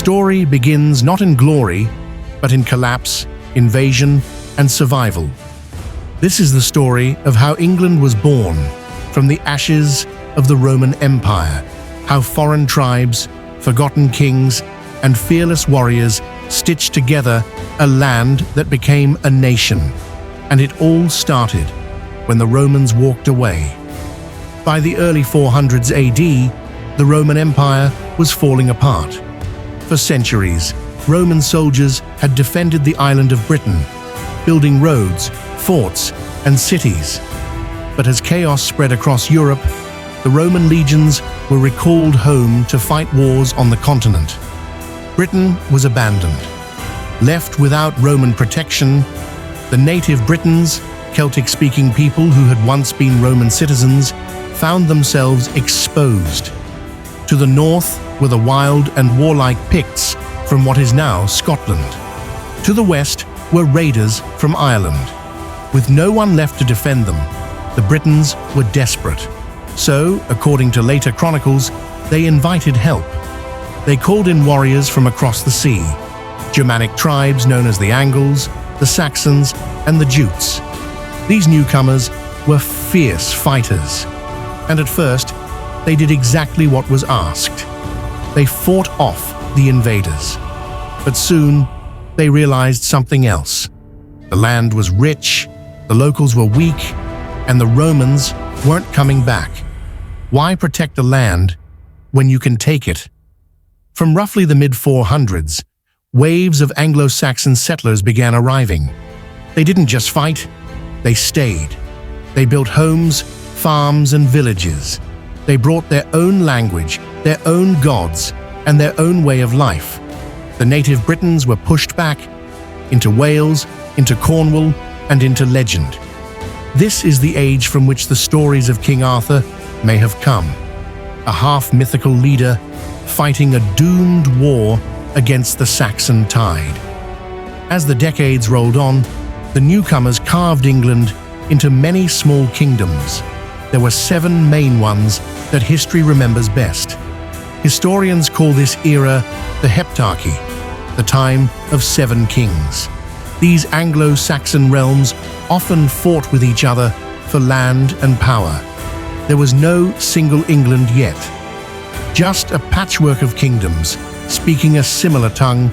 story begins not in glory, but in collapse, invasion, and survival. This is the story of how England was born from the ashes of the Roman Empire, how foreign tribes, forgotten kings, and fearless warriors stitched together a land that became a nation. And it all started when the Romans walked away. By the early 400s AD, the Roman Empire was falling apart. For centuries, Roman soldiers had defended the island of Britain, building roads, forts, and cities. But as chaos spread across Europe, the Roman legions were recalled home to fight wars on the continent. Britain was abandoned. Left without Roman protection, the native Britons, Celtic-speaking people who had once been Roman citizens, found themselves exposed. To the north were the wild and warlike Picts from what is now Scotland. To the west were raiders from Ireland. With no one left to defend them, the Britons were desperate. So, according to later chronicles, they invited help. They called in warriors from across the sea, Germanic tribes known as the Angles, the Saxons, and the Jutes. These newcomers were fierce fighters, and at first, they did exactly what was asked. They fought off the invaders. But soon, they realized something else. The land was rich, the locals were weak, and the Romans weren't coming back. Why protect a land when you can take it? From roughly the mid-400s, waves of Anglo Saxon settlers began arriving. They didn't just fight, they stayed. They built homes, farms, and villages. They brought their own language, their own gods, and their own way of life. The native Britons were pushed back into Wales, into Cornwall, and into legend. This is the age from which the stories of King Arthur may have come. A half-mythical leader fighting a doomed war against the Saxon tide. As the decades rolled on, the newcomers carved England into many small kingdoms. There were 7 main ones that history remembers best. Historians call this era the Heptarchy, the time of 7 kings. These Anglo-Saxon realms often fought with each other for land and power. There was no single England yet, just a patchwork of kingdoms, speaking a similar tongue,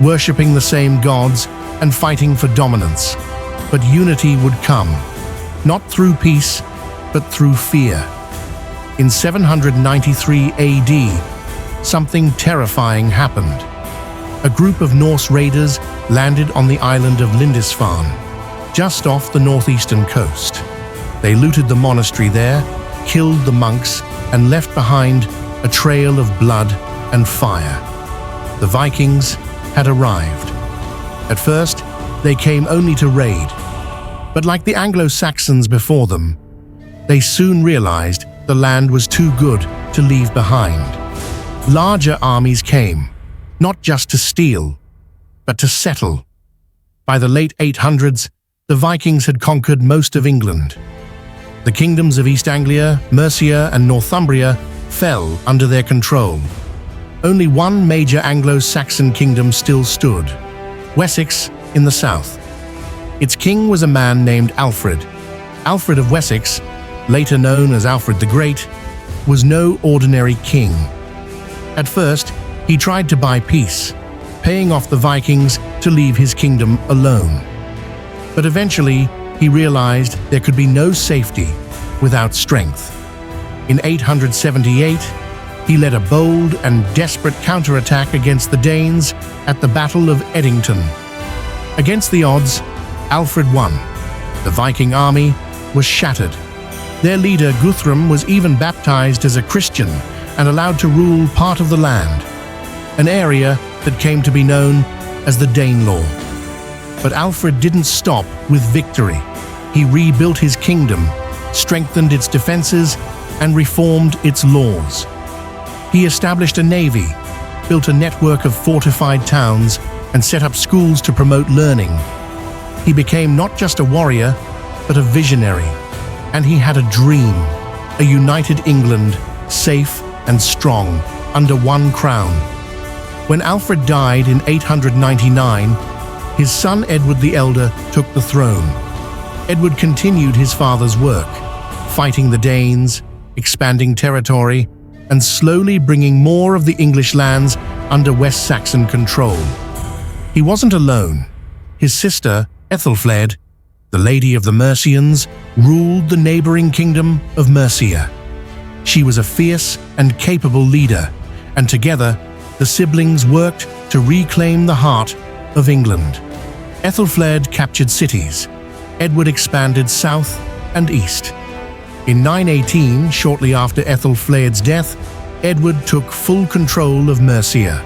worshipping the same gods, and fighting for dominance. But unity would come, not through peace, but through fear. In 793 AD, something terrifying happened. A group of Norse raiders landed on the island of Lindisfarne, just off the northeastern coast. They looted the monastery there, killed the monks, and left behind a trail of blood and fire. The Vikings had arrived. At first, they came only to raid, but like the Anglo-Saxons before them, they soon realized the land was too good to leave behind. Larger armies came, not just to steal, but to settle. By the late 800s, the Vikings had conquered most of England. The kingdoms of East Anglia, Mercia, and Northumbria fell under their control. Only one major Anglo-Saxon kingdom still stood, Wessex in the south. Its king was a man named Alfred. Alfred of Wessex, later known as Alfred the Great, was no ordinary king. At first, he tried to buy peace, paying off the Vikings to leave his kingdom alone. But eventually, he realized there could be no safety without strength. In 878, he led a bold and desperate counterattack against the Danes at the Battle of Edington. Against the odds, Alfred won. The Viking army was shattered. Their leader Guthrum was even baptized as a Christian and allowed to rule part of the land, an area that came to be known as the Danelaw. But Alfred didn't stop with victory. He rebuilt his kingdom, strengthened its defenses, and reformed its laws. He established a navy, built a network of fortified towns, and set up schools to promote learning. He became not just a warrior, but a visionary. And he had a dream, a united England, safe and strong, under one crown. When Alfred died in 899, his son Edward the Elder took the throne. Edward continued his father's work, fighting the Danes, expanding territory, and slowly bringing more of the English lands under West Saxon control. He wasn't alone. His sister, Ethelfled, the Lady of the Mercians, ruled the neighboring kingdom of Mercia. She was a fierce and capable leader, and together, the siblings worked to reclaim the heart of England. Ethelfled captured cities. Edward expanded south and east. In 918, shortly after Ethelfled's death, Edward took full control of Mercia.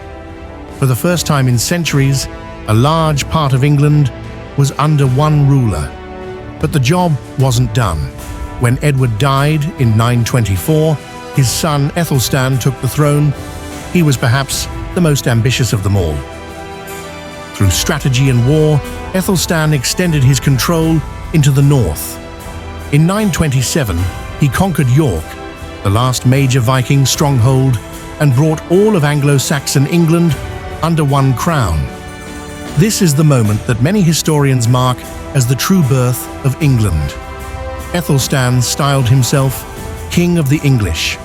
For the first time in centuries, a large part of England was under one ruler. But the job wasn't done. When Edward died in 924, his son Ethelstan took the throne. He was perhaps the most ambitious of them all. Through strategy and war, Ethelstan extended his control into the north. In 927, he conquered York, the last major Viking stronghold, and brought all of Anglo Saxon England under one crown. This is the moment that many historians mark as the true birth of England. Ethelstan styled himself King of the English,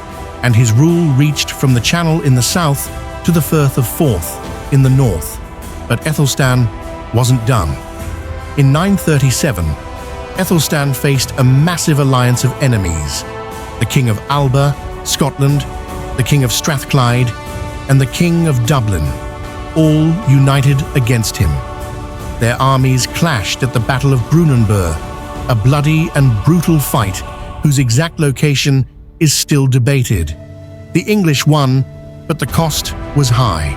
and his rule reached from the Channel in the south to the Firth of Forth in the north. But Ethelstan wasn't done. In 937, Ethelstan faced a massive alliance of enemies: the King of Alba, Scotland, the King of Strathclyde, and the King of Dublin, all united against him. Their armies clashed at the Battle of Brunanburh, a bloody and brutal fight whose exact location is still debated. The English won, but the cost was high.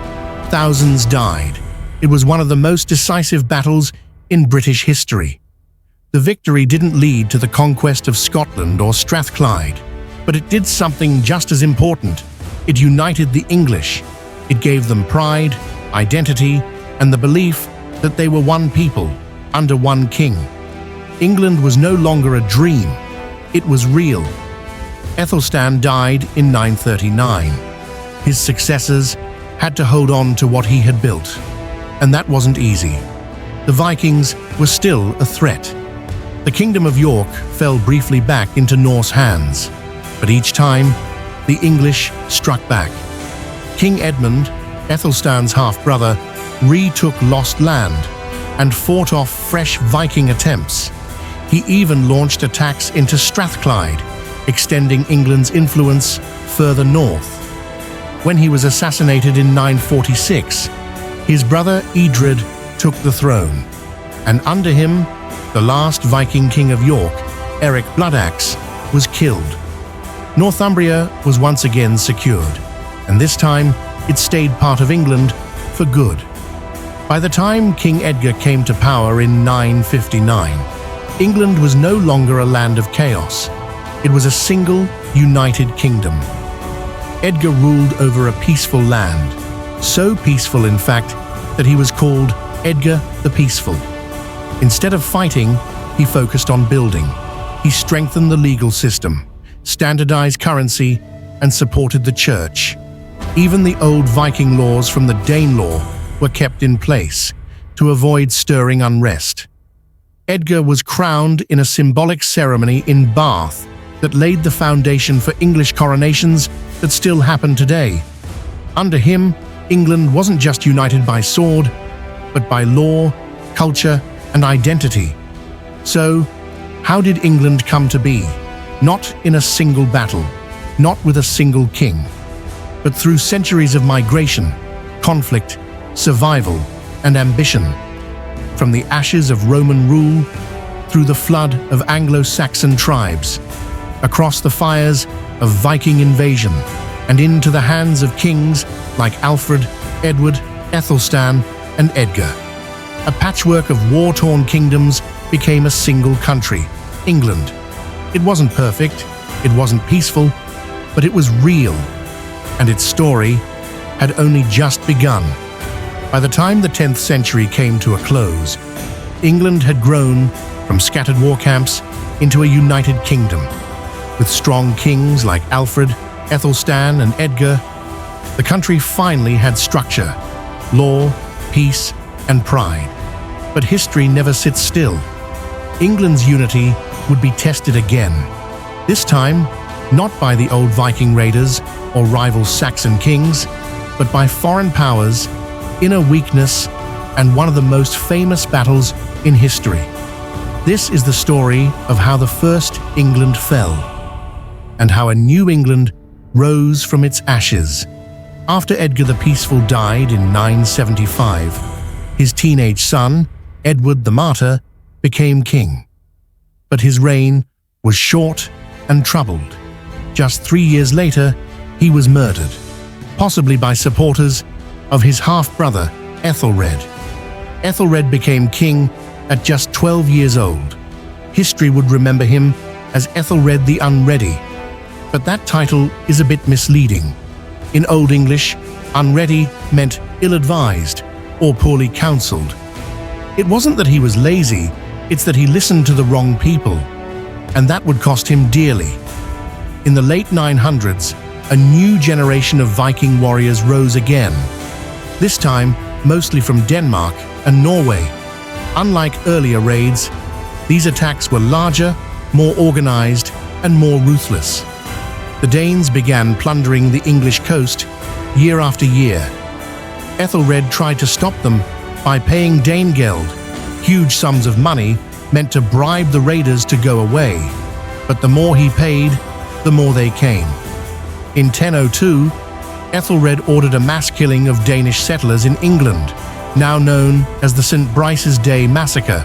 Thousands died. It was one of the most decisive battles in British history. The victory didn't lead to the conquest of Scotland or Strathclyde, but it did something just as important. It united the English. It gave them pride, identity, and the belief that they were one people, under one king. England was no longer a dream. It was real. Ethelstan died in 939. His successors had to hold on to what he had built, and that wasn't easy. The Vikings were still a threat. The Kingdom of York fell briefly back into Norse hands, but each time, the English struck back. King Edmund, Ethelstan's half-brother, retook lost land and fought off fresh Viking attempts. He even launched attacks into Strathclyde, extending England's influence further north. When he was assassinated in 946, his brother Edred took the throne, and under him, the last Viking king of York, Eric Bloodaxe, was killed. Northumbria was once again secured, and this time it stayed part of England for good. By the time King Edgar came to power in 959, England was no longer a land of chaos. It was a single, united kingdom. Edgar ruled over a peaceful land, so peaceful in fact that he was called Edgar the Peaceful. Instead of fighting, he focused on building. He strengthened the legal system, standardized currency, and supported the church. Even the old Viking laws from the Danelaw were kept in place to avoid stirring unrest. Edgar was crowned in a symbolic ceremony in Bath that laid the foundation for English coronations that still happen today. Under him, England wasn't just united by sword, but by law, culture, and identity. So, how did England come to be? Not in a single battle, not with a single king, but through centuries of migration, conflict, survival, and ambition. From the ashes of Roman rule, through the flood of Anglo-Saxon tribes, across the fires of Viking invasion, and into the hands of kings like Alfred, Edward, Ethelstan, and Edgar. A patchwork of war-torn kingdoms became a single country, England. It wasn't perfect, it wasn't peaceful, but it was real, and its story had only just begun. By the time the 10th century came to a close, England had grown from scattered war camps into a united kingdom. With strong kings like Alfred, Ethelstan, and Edgar, the country finally had structure, law, peace, and pride. But history never sits still. England's unity would be tested again. This time, not by the old Viking raiders or rival Saxon kings, but by foreign powers, inner weakness, and one of the most famous battles in history. This is the story of how the first England fell, and how a new England rose from its ashes. After Edgar the Peaceful died in 975, his teenage son, Edward the Martyr, became king. But his reign was short and troubled. Just 3 years later, he was murdered, possibly by supporters of his half-brother, Ethelred. Ethelred became king at just 12 years old. History would remember him as Ethelred the Unready, but that title is a bit misleading. In Old English, unready meant ill-advised or poorly counseled. It wasn't that he was lazy, it's that he listened to the wrong people, and that would cost him dearly. In the late 900s, a new generation of Viking warriors rose again, this time mostly from Denmark and Norway. Unlike earlier raids, these attacks were larger, more organized, and more ruthless. The Danes began plundering the English coast year after year. Ethelred tried to stop them by paying Danegeld, huge sums of money meant to bribe the raiders to go away. But the more he paid, the more they came. In 1002, Ethelred ordered a mass killing of Danish settlers in England, now known as the St. Brice's Day Massacre.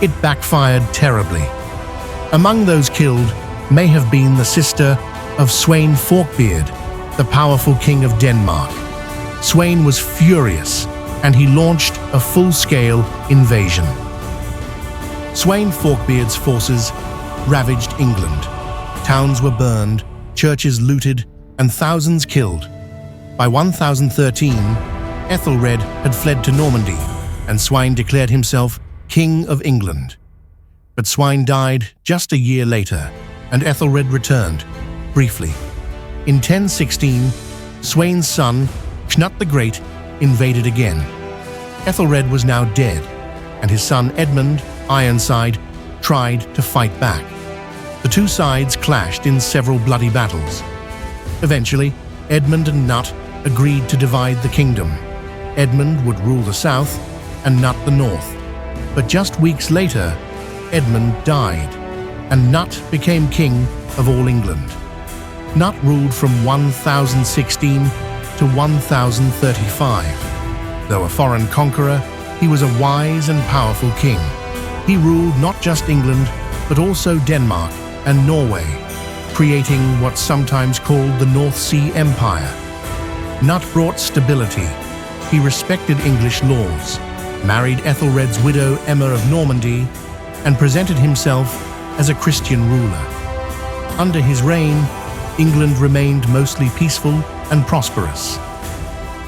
It backfired terribly. Among those killed may have been the sister of Sweyn Forkbeard, the powerful king of Denmark. Sweyn was furious, and he launched a full-scale invasion. Sweyn Forkbeard's forces ravaged England. Towns were burned, churches looted, and thousands killed. By 1013, Ethelred had fled to Normandy, and Sweyn declared himself King of England. But Sweyn died just a year later, and Ethelred returned, briefly. In 1016, Sweyn's son, Cnut the Great, invaded again. Ethelred was now dead, and his son Edmund, Ironside, tried to fight back. The two sides clashed in several bloody battles. Eventually, Edmund and Cnut agreed to divide the kingdom. Edmund would rule the south and Cnut the north. But just weeks later, Edmund died, and Cnut became king of all England. Cnut ruled from 1016 to 1035. Though a foreign conqueror, he was a wise and powerful king. He ruled not just England, but also Denmark and Norway, creating what's sometimes called the North Sea Empire. Cnut brought stability. He respected English laws, married Ethelred's widow Emma of Normandy, and presented himself as a Christian ruler. Under his reign, England remained mostly peaceful and prosperous.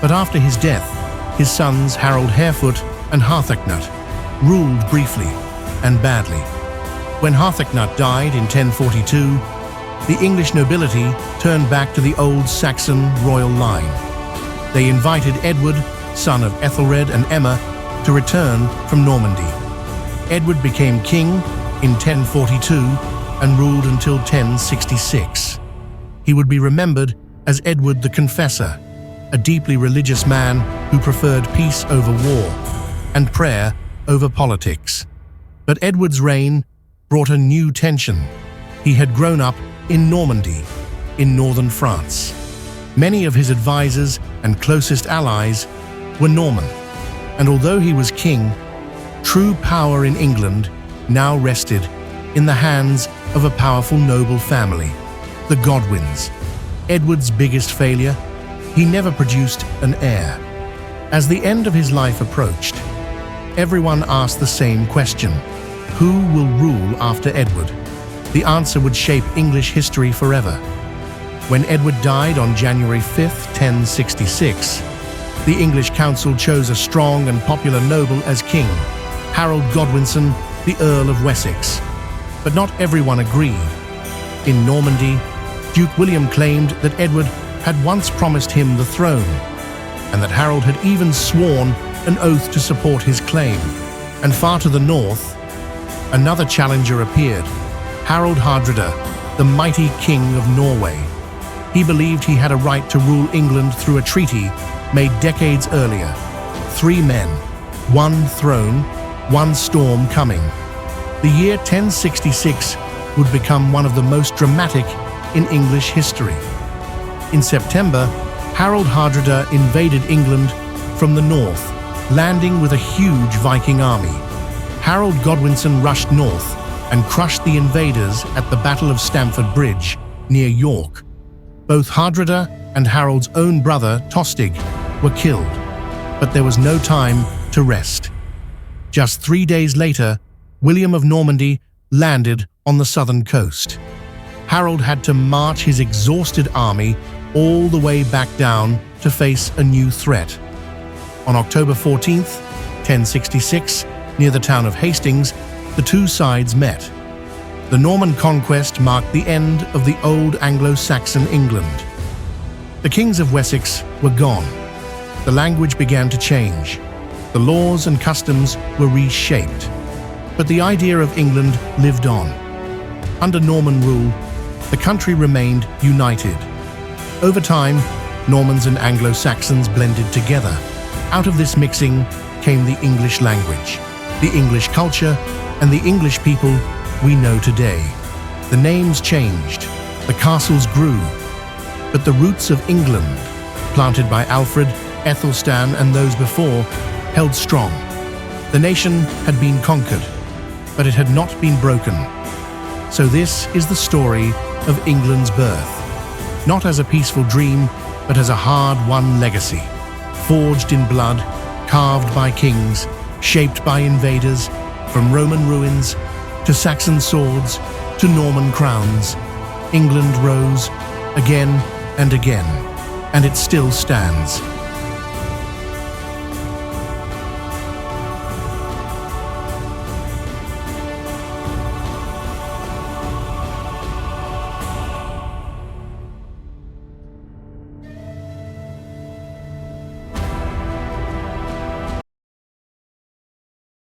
But after his death, his sons Harold Harefoot and Harthacnut ruled briefly and badly. When Harthacnut died in 1042, the English nobility turned back to the old Saxon royal line. They invited Edward, son of Ethelred and Emma, to return from Normandy. Edward became king in 1042 and ruled until 1066. He would be remembered as Edward the Confessor, a deeply religious man who preferred peace over war and prayer over politics. But Edward's reign brought a new tension. He had grown up in Normandy, in northern France. Many of his advisors and closest allies were Norman, and although he was king, true power in England now rested in the hands of a powerful noble family, the Godwins. Edward's biggest failure? He never produced an heir. As the end of his life approached, everyone asked the same question: who will rule after Edward? The answer would shape English history forever. When Edward died on January 5, 1066, the English council chose a strong and popular noble as king, Harold Godwinson, the Earl of Wessex. But not everyone agreed. In Normandy, Duke William claimed that Edward had once promised him the throne. and that Harold had even sworn an oath to support his claim. And far to the north, another challenger appeared, Harald Hardrada, the mighty king of Norway. He believed he had a right to rule England through a treaty made decades earlier. 3 men, 1 throne, 1 storm coming. The year 1066 would become one of the most dramatic in English history. In September, Harald Hardrada invaded England from the north, landing with a huge Viking army. Harold Godwinson rushed north and crushed the invaders at the Battle of Stamford Bridge near York. Both Hardrada and Harold's own brother, Tostig, were killed, but there was no time to rest. Just 3 days later, William of Normandy landed on the southern coast. Harold had to march his exhausted army all the way back down to face a new threat. On October 14th, 1066, near the town of Hastings, the two sides met. The Norman conquest marked the end of the old Anglo Saxon England. The kings of Wessex were gone. The language began to change. The laws and customs were reshaped. But the idea of England lived on. Under Norman rule, the country remained united. Over time, Normans and Anglo-Saxons blended together. Out of this mixing came the English language, the English culture, and the English people we know today. The names changed, the castles grew, but the roots of England, planted by Alfred, Ethelstan, and those before, held strong. The nation had been conquered, but it had not been broken. So this is the story of England's birth, not as a peaceful dream, but as a hard-won legacy, forged in blood, carved by kings, shaped by invaders, from Roman ruins to Saxon swords to Norman crowns. England rose again and again, and it still stands.